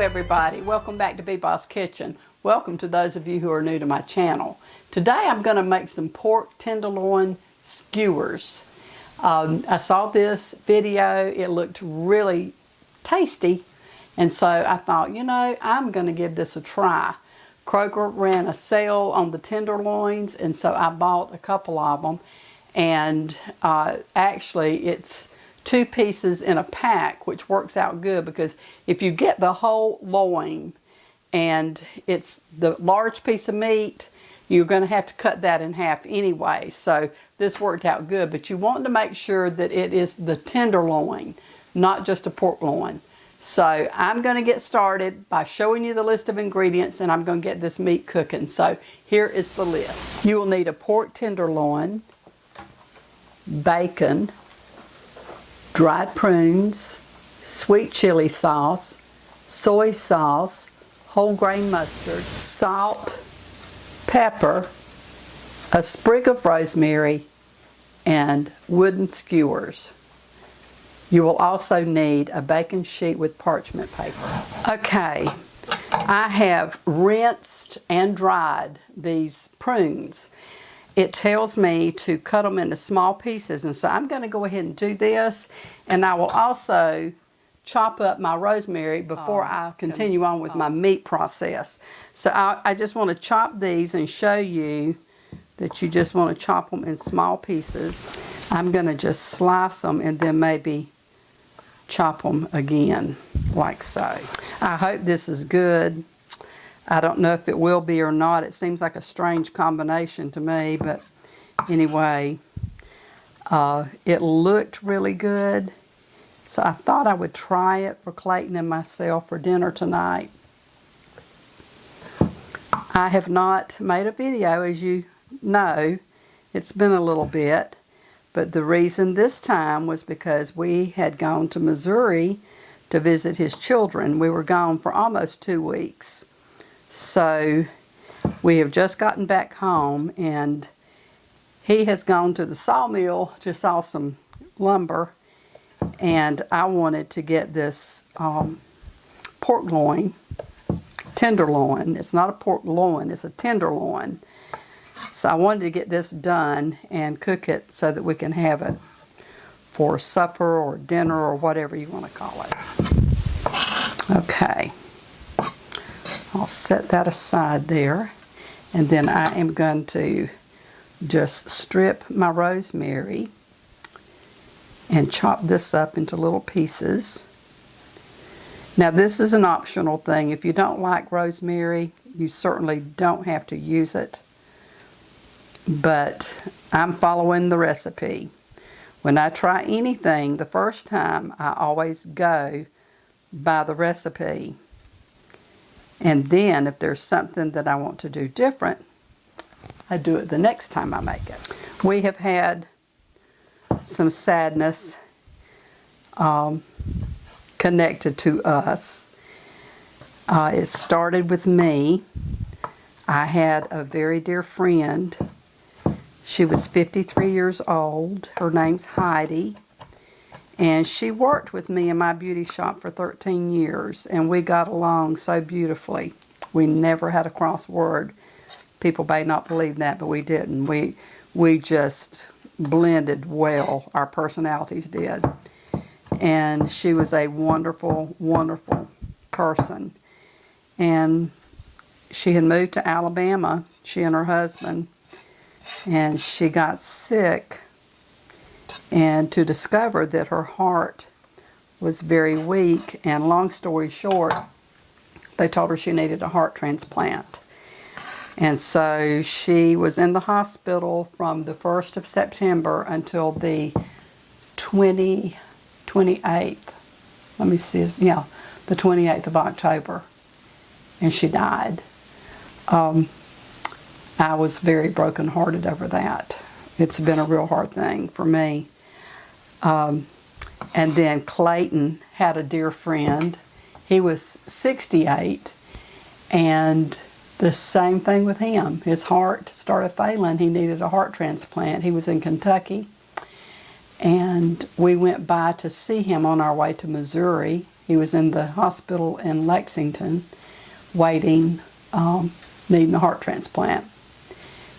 everybody, welcome back to Bebop's Kitchen. Welcome to those of you who are new to my channel. Today I'm going to make some pork tenderloin skewers. I saw this video, it looked really tasty, and so I thought, you know, I'm going to give this a try. Kroger ran a sale on the tenderloins, and so I bought a couple of them, and actually it's 2 pieces in a pack, which works out good because if you get the whole loin and it's the large piece of meat, you're going to have to cut that in half anyway. So this worked out good, but you want to make sure that it is the tenderloin, not just a pork loin. So I'm going to get started by showing you the list of ingredients, and I'm going to get this meat cooking. So here is the list. You will need a pork tenderloin, bacon, dried prunes, sweet chili sauce, soy sauce, whole grain mustard, salt, pepper, a sprig of rosemary, and wooden skewers. You will also need a baking sheet with parchment paper. Okay, I have rinsed and dried these prunes. It tells me to cut them into small pieces, and so I'm going to go ahead and do this, and I will also chop up my rosemary before I continue on with my meat process. So I just want to chop these and show you that you just want to chop them in small pieces. I'm going to just slice them and then maybe chop them again like so. I hope this is good. I don't know if it will be or not. It seems like a strange combination to me, but anyway, it looked really good. So I thought I would try it for Clayton and myself for dinner tonight. I have not made a video, as you know. It's been a little bit, but the reason this time was because we had gone to Missouri to visit his children. We were gone for almost 2 weeks. So we have just gotten back home, and he has gone to the sawmill to saw some lumber, and I wanted to get this pork loin, tenderloin. It's not a pork loin, it's a tenderloin. So I wanted to get this done and cook it so that we can have it for supper or dinner or whatever you want to call it. Okay. I'll set that aside there, and then I am going to just strip my rosemary and chop this up into little pieces. Now this is an optional thing. If you don't like rosemary, you certainly don't have to use it, but I'm following the recipe. When I try anything the first time, I always go by the recipe. And then if there's something that I want to do different, I do it the next time I make it. We have had some sadness connected to us. It started with me. I had a very dear friend. She was 53 years old. Her name's Heidi. And she worked with me in my beauty shop for 13 years, and we got along so beautifully. We never had a cross word. People may not believe that, but we didn't. We just blended well. Our personalities did. And she was a wonderful, wonderful person. And she had moved to Alabama, she and her husband, and she got sick. And to discover that her heart was very weak, and long story short, they told her she needed a heart transplant. And so she was in the hospital from the 1st of September until the 28th. Let me see, yeah, the 28th of October. And she died. I was very brokenhearted over that. It's been a real hard thing for me. And then Clayton had a dear friend. He was 68, and the same thing with him. His heart started failing. He needed a heart transplant. He was in Kentucky, and we went by to see him on our way to Missouri, He was in the hospital in Lexington waiting, needing a heart transplant.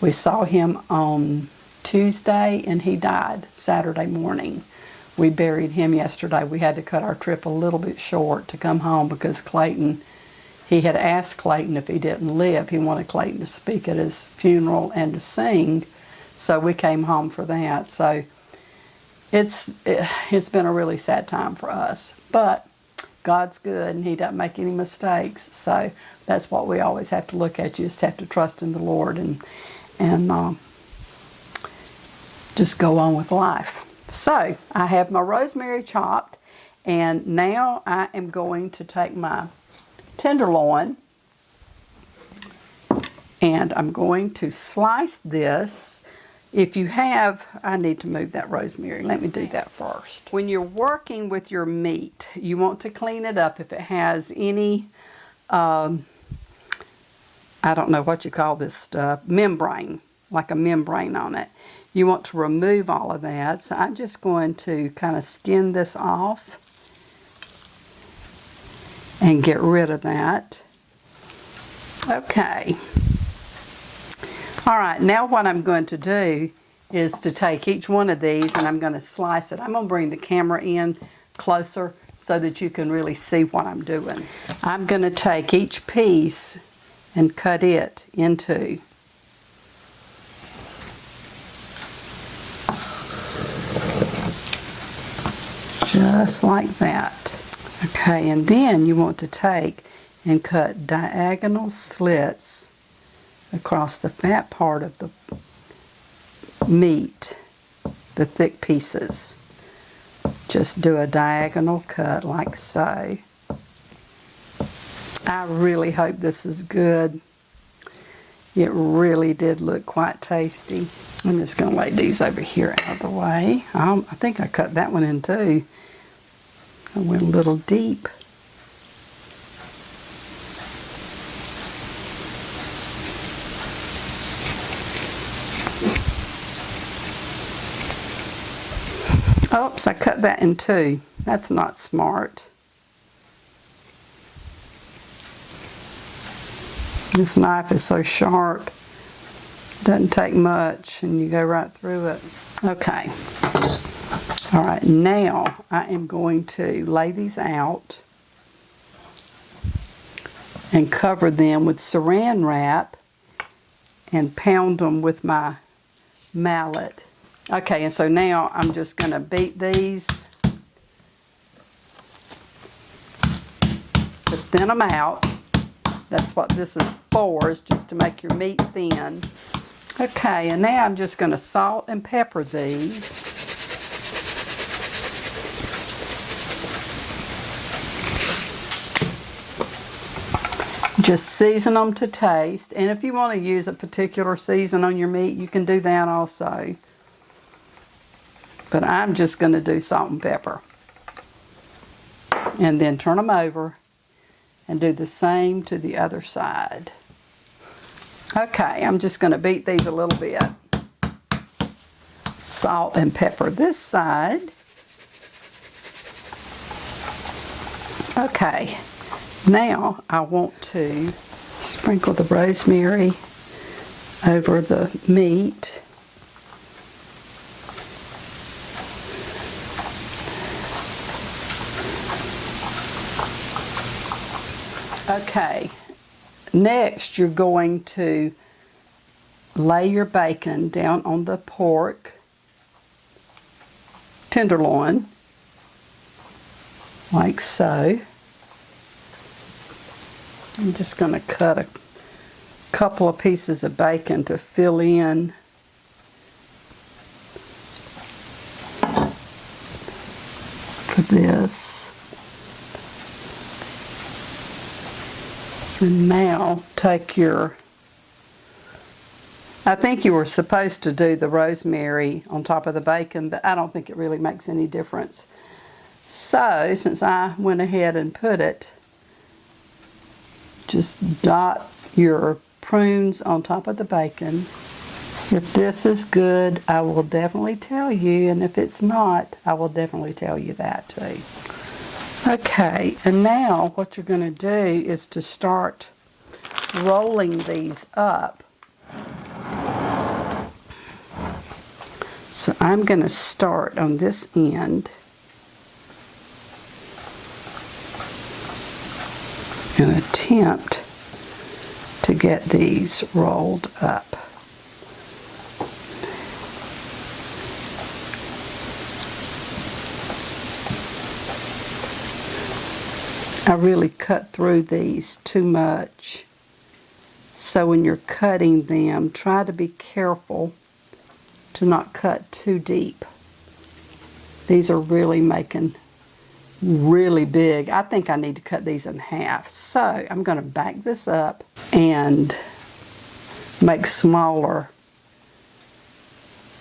We saw him on Tuesday and he died Saturday morning. We buried him yesterday. We had to cut our trip a little bit short to come home because Clayton, he had asked Clayton if he didn't live. He wanted Clayton to speak at his funeral and to sing, so we came home for that. So it's been a really sad time for us, but God's good and he doesn't make any mistakes. So that's what we always have to look at. You just have to trust in the Lord and just go on with life. So I have my rosemary chopped, and now I am going to take my tenderloin and I'm going to slice this. If you have, I need to move that rosemary. Let me do that first. When you're working with your meat, you want to clean it up if it has any, I don't know what you call this stuff, membrane, like a membrane on it. You want to remove all of that. So I'm just going to kind of skin this off and get rid of that. Okay. All right, now what I'm going to do is to take each one of these and I'm going to slice it. I'm going to bring the camera in closer so that you can really see what I'm doing. I'm going to take each piece and cut it into just like that. Okay, and then you want to take and cut diagonal slits across the fat part of the meat, the thick pieces. Just do a diagonal cut like so. I really hope this is good. It really did look quite tasty. I'm just going to lay these over here out of the way. I think I cut that one in too. I went a little deep. Oops, I cut that in two. That's not smart. This knife is so sharp. Doesn't take much and you go right through it. Okay. All right, now I am going to lay these out and cover them with saran wrap and pound them with my mallet. Okay, and so now I'm just going to beat these to thin them out. That's what this is for, is just to make your meat thin. Okay, and now I'm just going to salt and pepper these. Just season them to taste, and if you want to use a particular season on your meat, you can do that also. But I'm just going to do salt and pepper. And then turn them over and do the same to the other side. Okay, I'm just going to beat these a little bit. Salt and pepper this side. Okay, now I want to sprinkle the rosemary over the meat. Okay, next you're going to lay your bacon down on the pork tenderloin, like so. I'm just going to cut a couple of pieces of bacon to fill in for this. And now take your, I think you were supposed to do the rosemary on top of the bacon, but I don't think it really makes any difference. So, since I went ahead and put it, just dot your prunes on top of the bacon. If this is good, I will definitely tell you, and if it's not, I will definitely tell you that too. Okay, and now what you're going to do is to start rolling these up. So I'm going to start on this end and attempt to get these rolled up. I really cut through these too much. So when you're cutting them, try to be careful to not cut too deep. These are really making really big. I think I need to cut these in half. So I'm going to back this up and make smaller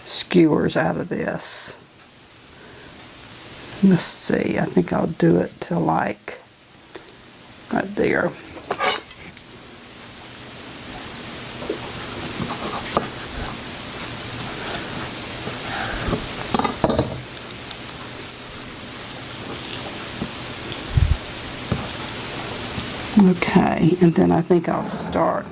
skewers out of this. Let's see, I think I'll do it to like right there. Okay, and then I think I'll start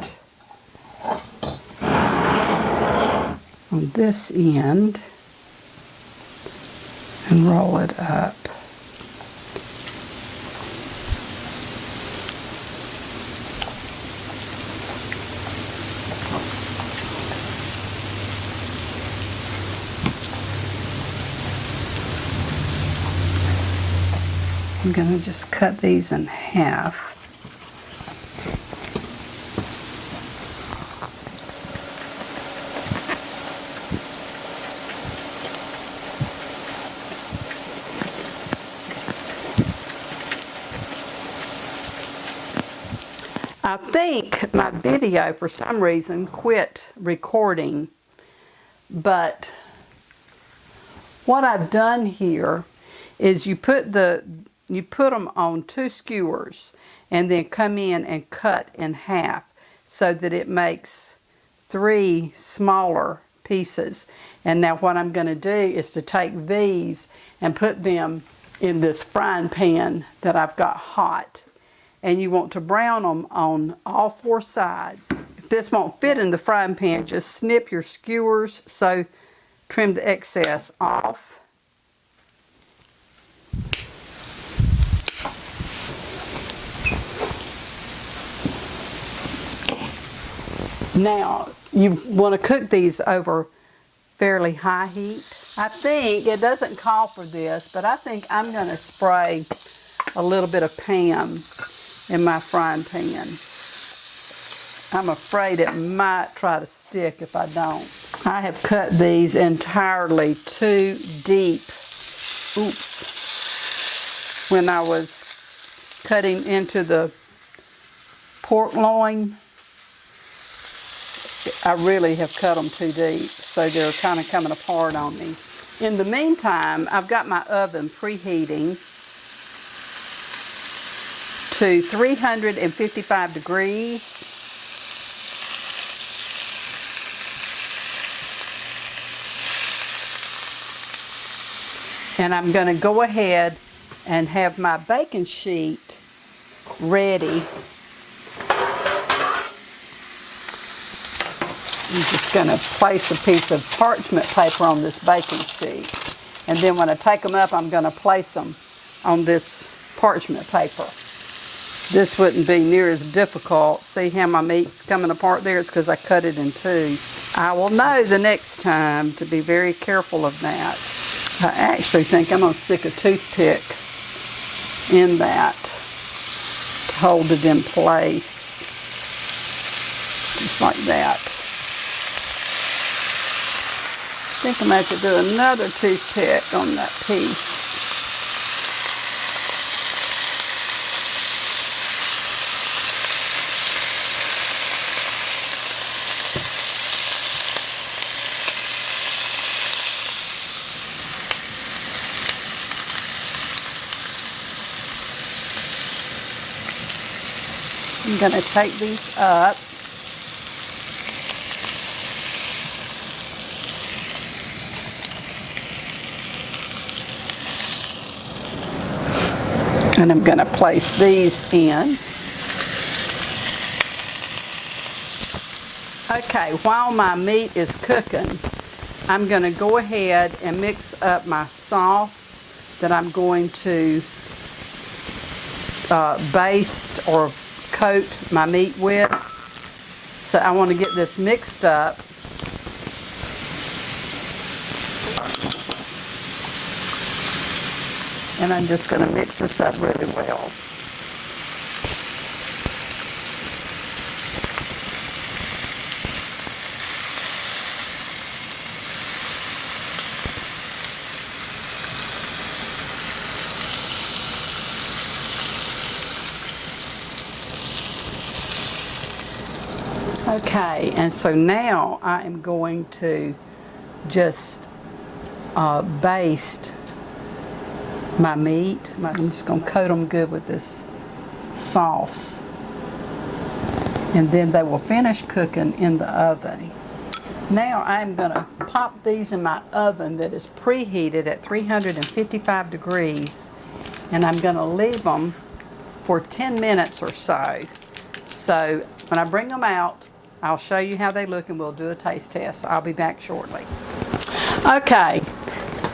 on this end and roll it up. I'm going to just cut these in half. I think my video for some reason quit recording, but what I've done here is you put them on 2 skewers and then come in and cut in half so that it makes 3 smaller pieces. And now what I'm going to do is to take these and put them in this frying pan that I've got hot. And you want to brown them on all 4 sides. If this won't fit in the frying pan, just snip your skewers, so trim the excess off. Now, you want to cook these over fairly high heat. I think, it doesn't call for this, but I think I'm going to spray a little bit of Pam in my frying pan. I'm afraid it might try to stick if I don't. I have cut these entirely too deep. Oops. When I was cutting into the pork loin, I really have cut them too deep, so they're kind of coming apart on me. In the meantime, I've got my oven preheating to 355 degrees. And I'm going to go ahead and have my baking sheet ready. I'm just going to place a piece of parchment paper on this baking sheet. And then when I take them up, I'm going to place them on this parchment paper. This wouldn't be near as difficult. See how my meat's coming apart there? It's because I cut it in 2. I will know the next time to be very careful of that. I actually think I'm going to stick a toothpick in that to hold it in place. Just like that. I think I'm going to have to do another toothpick on that piece. I'm going to take these up. And I'm going to place these in. Okay, while my meat is cooking, I'm going to go ahead and mix up my sauce that I'm going to baste or coat my meat with. So I want to get this mixed up. And I'm just going to mix this up really well. Okay, and so now I am going to just baste my meat. I'm just going to coat them good with this sauce. And then they will finish cooking in the oven. Now I'm going to pop these in my oven that is preheated at 355 degrees. And I'm going to leave them for 10 minutes or so. So when I bring them out, I'll show you how they look and we'll do a taste test. I'll be back shortly. Okay,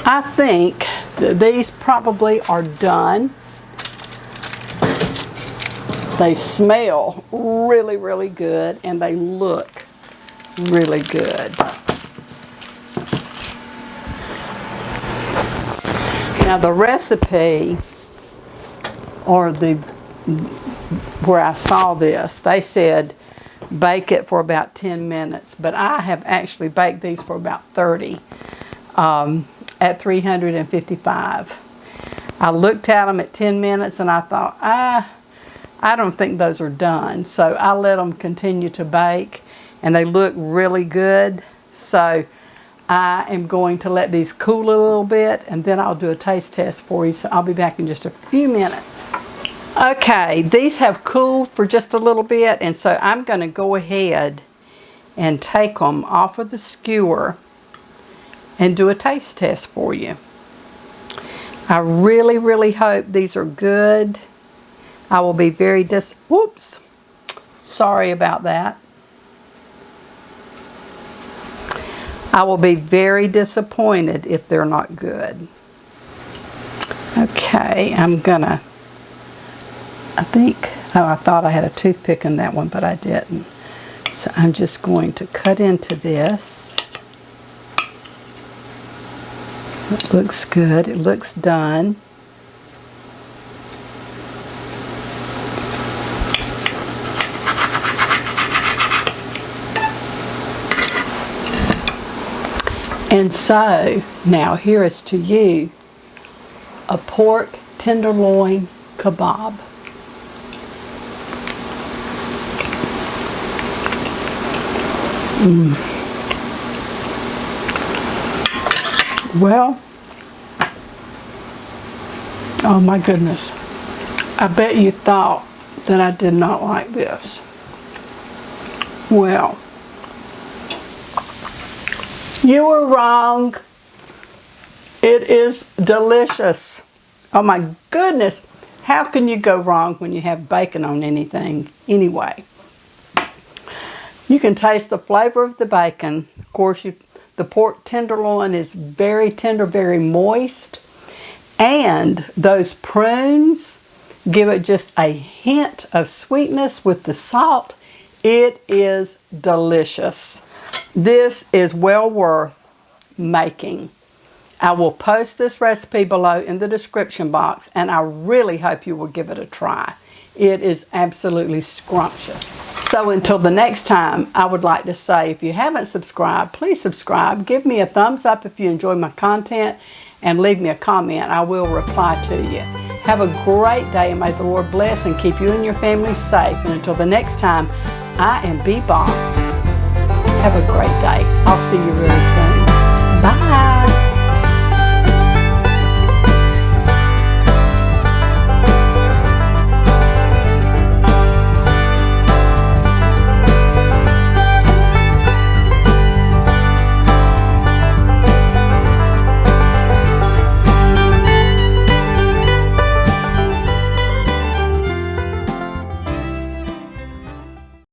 I think that these probably are done. They smell really, really good and they look really good. Now the recipe or where I saw this, they said bake it for about 10 minutes, but I have actually baked these for about 30 at 355. I looked at them at 10 minutes and I thought, I don't think those are done. So I let them continue to bake and they look really good. So I am going to let these cool a little bit and then I'll do a taste test for you. So I'll be back in just a few minutes. Okay, these have cooled for just a little bit, and so I'm going to go ahead and take them off of the skewer and do a taste test for you. I really, really hope these are good. I will be very whoops, sorry about that. I will be very disappointed if they're not good. Okay, I'm gonna, I thought I had a toothpick in that one, but I didn't. So I'm just going to cut into this. It looks good. It looks done. And so now here is to you a pork tenderloin kebab. Well, oh my goodness, I bet you thought that I did not like this. Well, you were wrong. It is delicious. Oh my goodness, how can you go wrong when you have bacon on anything anyway? You can taste the flavor of the bacon. Of course, the pork tenderloin is very tender, very moist. And those prunes give it just a hint of sweetness with the salt. It is delicious. This is well worth making. I will post this recipe below in the description box, and I really hope you will give it a try. It is absolutely scrumptious. So until the next time, I would like to say, if you haven't subscribed, please subscribe. Give me a thumbs up if you enjoy my content, and leave me a comment. I will reply to you. Have a great day, and may the Lord bless and keep you and your family safe. And until the next time, I am B. Bob. Have a great day. I'll see you really soon. Bye.